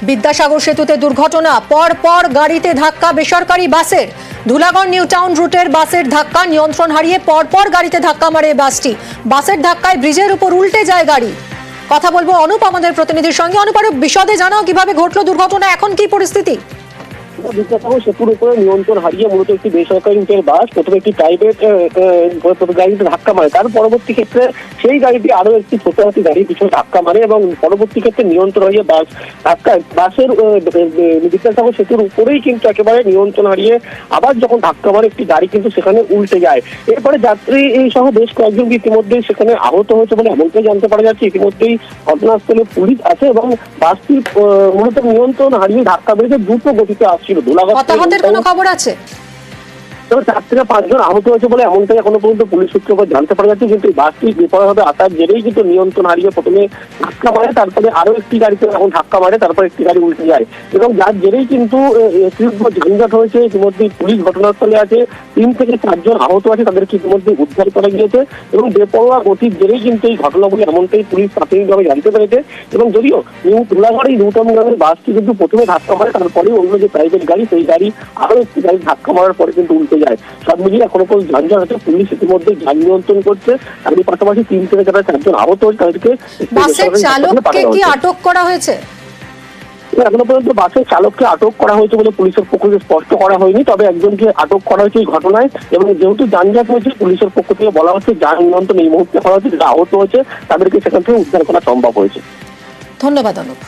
বিদ্যাসাগর সেতুতে দুর্ঘটনা, পর পর গাড়িতে ধাক্কা বেসরকারি বাসের। ধুলাগড় নিউ টাউন রুটের বাসের ধাক্কা, নিয়ন্ত্রণ হারিয়ে পরপর গাড়িতে ধাক্কা মারে বাসটি। বাসের ধাক্কায় ব্রিজের উপর উল্টে যায় গাড়ি। কথা বলবো অনুপ আমাদের প্রতিনিধির সঙ্গে। অনুপ, বিশদে জানাও কিভাবে ঘটলো দুর্ঘটনা, এখন কি পরিস্থিতি? বিদ্যাসাগর সেতুর উপরে নিয়ন্ত্রণ হারিয়ে মূলত একটি বেসরকারি রুটের বাস প্রথমে একটি প্রাইভেট গাড়িতে ধাক্কা মারে। তার পরবর্তী ক্ষেত্রে সেই গাড়িটি আরো একটি ছোট হাতি গাড়ি পিছনে ধাক্কা মারে এবং পরবর্তী ক্ষেত্রে নিয়ন্ত্রণ হারিয়ে বাসের বিদ্যাসাগর সেতুর উপরেই কিন্তু একেবারে নিয়ন্ত্রণ হারিয়ে আবার যখন ধাক্কা মারে একটি গাড়ি কিন্তু সেখানে উল্টে যায়। এরপরে যাত্রী সহ বেশ কয়েকজন ইতিমধ্যেই সেখানে আহত হয়েছে বলে এমনটাই জানতে পারা যাচ্ছে। ইতিমধ্যেই ঘটনাস্থলে পুলিশ আছে এবং বাসটি মূলত নিয়ন্ত্রণ হারিয়ে ধাক্কা মেরেছে দ্রুত গতিতে আসছে। হতাহতের কোনো খবর আছে? 4 থেকে 5 জন আহত হয়েছে বলে এমনটাই এখনো পর্যন্ত পুলিশ সূত্র জানতে পারা যাচ্ছে। কিন্তু বাসটি বেপরোয়াভাবে আসার জেরেই কিন্তু নিয়ন্ত্রণ হারিয়ে প্রথমে ধাক্কা মারে, তারপরে আরো একটি গাড়িতে যখন ধাক্কা মারে তারপর একটি গাড়ি উল্টে যায় এবং যার জেরেই কিন্তু তীব্র যানজট হয়েছে। ইতিমধ্যে পুলিশ ঘটনাস্থলে আছে, 3 থেকে 4 জন আহত আছে, তাদেরকে ইতিমধ্যে উদ্ধার করা গিয়েছে এবং বেপরোয়া গতির জেরেই কিন্তু এই ঘটনাগুলি এমনটাই পুলিশ প্রাথমিকভাবে জানতে পেরেছে। এবং যদিও ধুলাগড় নিউ টাউন গ্রামের বাসটি কিন্তু প্রথমে ধাক্কা মারে, তারপরে অন্য যে প্রাইভেট গাড়ি সেই গাড়ি আরো একটি গাড়ি ধাক্কা মারার পরে কিন্তু উল্টে যায়। সব মিলিয়ে এখনো পর্যন্ত যানজট আছে। পুলিশ ইতিমধ্যে যান নিয়ন্ত্রণ করছে। আর এই পাশাপাশি 3 থেকে 4 জন আহত হয়েছে, তাদেরকে বাসের চালককে কি আটক করা হয়েছে? এখনো পর্যন্ত বাসের চালককে আটক করা হয়েছে বলে পুলিশের পক্ষ থেকে স্পষ্ট করা হয়নি, তবে একজনকে আটক করা হয়েছে এই ঘটনায়। এবং যেহেতু যানজট হয়েছে পুলিশের পক্ষ থেকে বলা হচ্ছে যান নিয়ন্ত্রণ এই মুহূর্তে করা হচ্ছে, যারা আহত হয়েছে তাদেরকে সেখান থেকে উদ্ধার করা সম্ভব হয়েছে। ধন্যবাদ অনুপ।